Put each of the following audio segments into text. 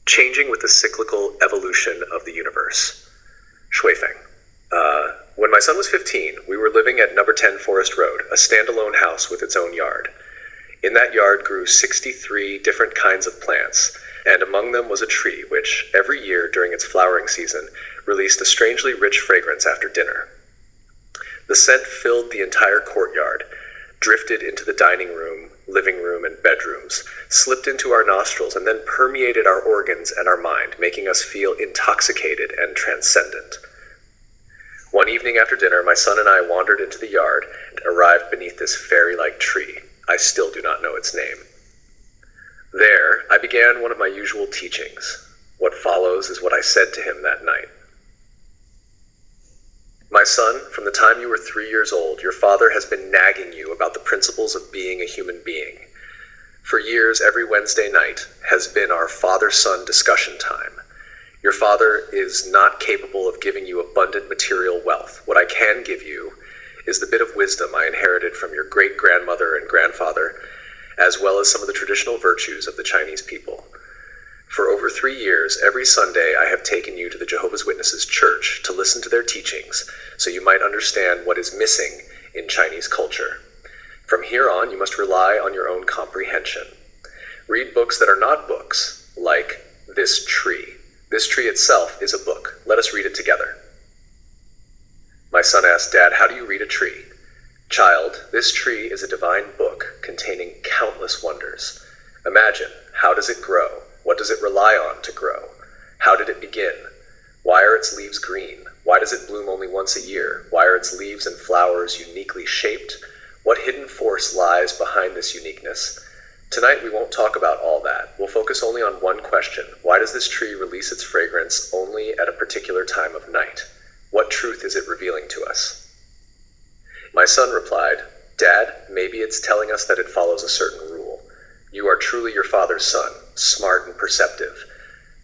Changing with the cyclical evolution of the universe. Shuifeng. When my son was 15, we were living at number 10 Forest Road, a standalone house with its own yard. In that yard grew 63 different kinds of plants, and among them was a tree which, every year during its flowering season, released a strangely rich fragrance after dinner. The scent filled the entire courtyard, drifted into the dining room, living room, and bedrooms, slipped into our nostrils, and then permeated our organs and our mind, making us feel intoxicated and transcendent. One evening after dinner, my son and I wandered into the yard and arrived beneath this fairy-like tree. I still do not know its name. There, I began one of my usual teachings. What follows is what I said to him that night. My son, from the time you were 3 years old, your father has been nagging you about the principles of being a human being. For years, every Wednesday night has been our father-son discussion time. Your father is not capable of giving you abundant material wealth. What I can give you is the bit of wisdom I inherited from your great-grandmother and grandfather, as well as some of the traditional virtues of the Chinese people. For over 3 years, every Sunday I have taken you to the Jehovah's Witnesses church to listen to their teachings, so you might understand what is missing in Chinese culture. From here on, you must rely on your own comprehension. Read books that are not books, like this tree. This tree itself is a book. Let us read it together. My son asked, Dad, how do you read a tree? Child, this tree is a divine book containing countless wonders. Imagine, how does it grow? What does it rely on to grow? How did it begin? Why are its leaves green? Why does it bloom only once a year? Why are its leaves and flowers uniquely shaped? What hidden force lies behind this uniqueness? Tonight we won't talk about all that. We'll focus only on one question. Why does this tree release its fragrance only at a particular time of night? What truth is it revealing to us? My son replied, Dad, maybe it's telling us that it follows a certain rule. You are truly your father's son, smart and perceptive.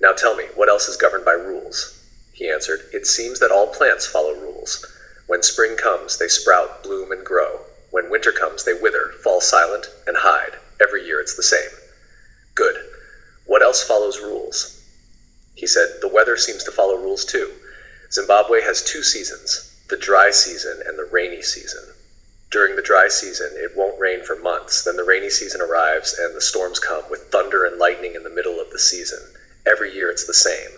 Now tell me, what else is governed by rules? He answered, It seems that all plants follow rules. When spring comes, they sprout, bloom, and grow. When winter comes, they wither, fall silent, and hide. Every year it's the same. Good. What else follows rules? He said, The weather seems to follow rules too. Zimbabwe has 2 seasons, the dry season and the rainy season. During the dry season, it won't rain for months. Then the rainy season arrives and the storms come with thunder and lightning in the middle of the season. Every year it's the same.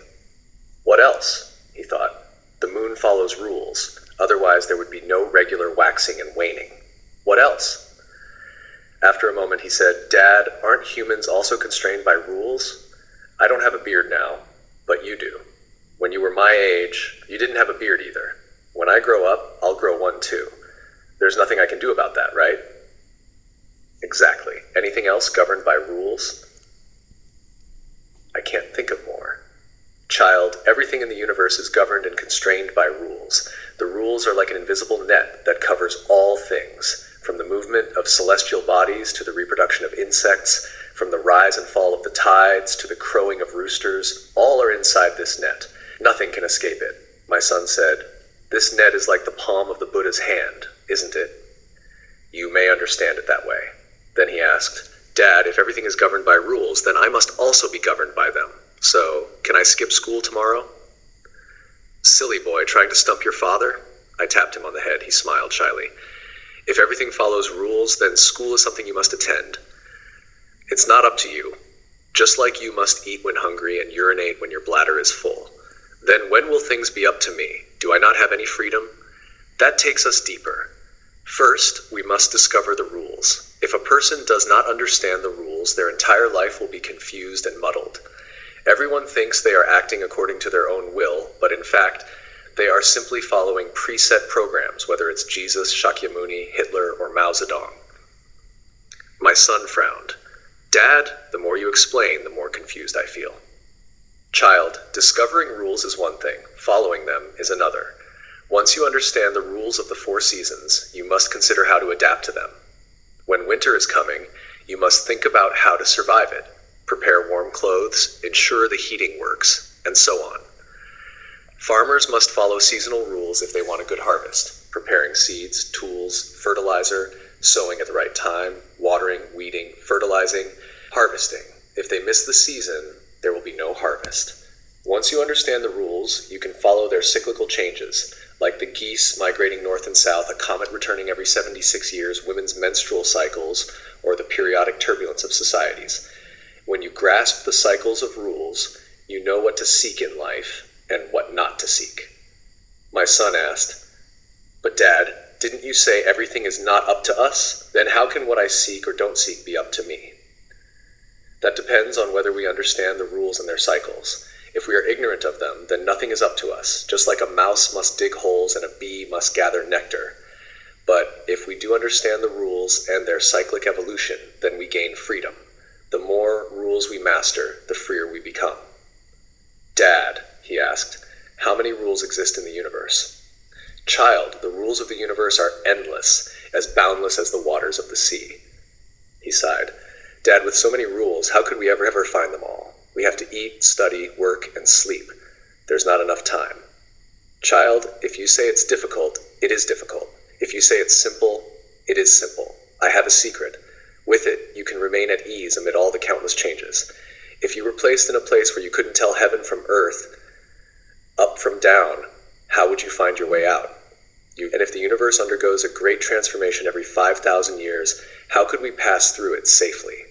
What else? He thought. The moon follows rules. Otherwise there would be no regular waxing and waning. What else? After a moment he said, Dad, aren't humans also constrained by rules? I don't have a beard now, but you do. When you were my age, you didn't have a beard either. When I grow up, I'll grow one too. There's nothing I can do about that, right? Exactly. Anything else governed by rules? I can't think of more. Child, everything in the universe is governed and constrained by rules. The rules are like an invisible net that covers all things, from the movement of celestial bodies to the reproduction of insects, from the rise and fall of the tides to the crowing of roosters. All are inside this net. Nothing can escape it. My son said, This net is like the palm of the Buddha's hand, isn't it? You may understand it that way. Then he asked, Dad, if everything is governed by rules, then I must also be governed by them. So, can I skip school tomorrow? Silly boy, trying to stump your father? I tapped him on the head. He smiled shyly. If everything follows rules, then school is something you must attend. It's not up to you. Just like you must eat when hungry and urinate when your bladder is full. Then when will things be up to me? Do I not have any freedom? That takes us deeper. First, we must discover the rules. If a person does not understand the rules, their entire life will be confused and muddled. Everyone thinks they are acting according to their own will, but in fact, they are simply following preset programs, whether it's Jesus, Shakyamuni, Hitler, or Mao Zedong. My son frowned. Dad, the more you explain, the more confused I feel. Child, discovering rules is one thing, following them is another. Once you understand the rules of the 4 seasons, you must consider how to adapt to them. When winter is coming, you must think about how to survive it, prepare warm clothes, ensure the heating works, and so on. Farmers must follow seasonal rules if they want a good harvest, preparing seeds, tools, fertilizer, sowing at the right time, watering, weeding, fertilizing, harvesting. If they miss the season, there will be no harvest. Once you understand the rules, you can follow their cyclical changes, like the geese migrating north and south, a comet returning every 76 years, women's menstrual cycles, or the periodic turbulence of societies. When you grasp the cycles of rules, you know what to seek in life and what not to seek. My son asked, "But Dad, didn't you say everything is not up to us? Then how can what I seek or don't seek be up to me?" That depends on whether we understand the rules and their cycles. If we are ignorant of them, then nothing is up to us, just like a mouse must dig holes and a bee must gather nectar. But if we do understand the rules and their cyclic evolution, then we gain freedom. The more rules we master, the freer we become. "Dad," he asked, "how many rules exist in the universe?" "Child, the rules of the universe are endless, as boundless as the waters of the sea." He sighed. "Dad, with so many rules, how could we ever find them all? We have to eat, study, work, and sleep. There's not enough time." "Child, if you say it's difficult, it is difficult. If you say it's simple, it is simple. I have a secret. With it, you can remain at ease amid all the countless changes. If you were placed in a place where you couldn't tell heaven from earth, up from down, how would you find your way out? And if the universe undergoes a great transformation every 5,000 years, how could we pass through it safely?"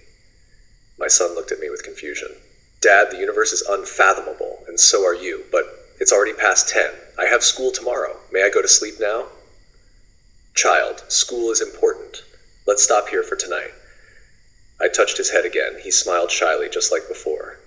My son looked at me with confusion. "Dad, the universe is unfathomable, and so are you, but it's already past 10. I have school tomorrow. May I go to sleep now?" "Child, school is important. Let's stop here for tonight." I touched his head again. He smiled shyly, just like before.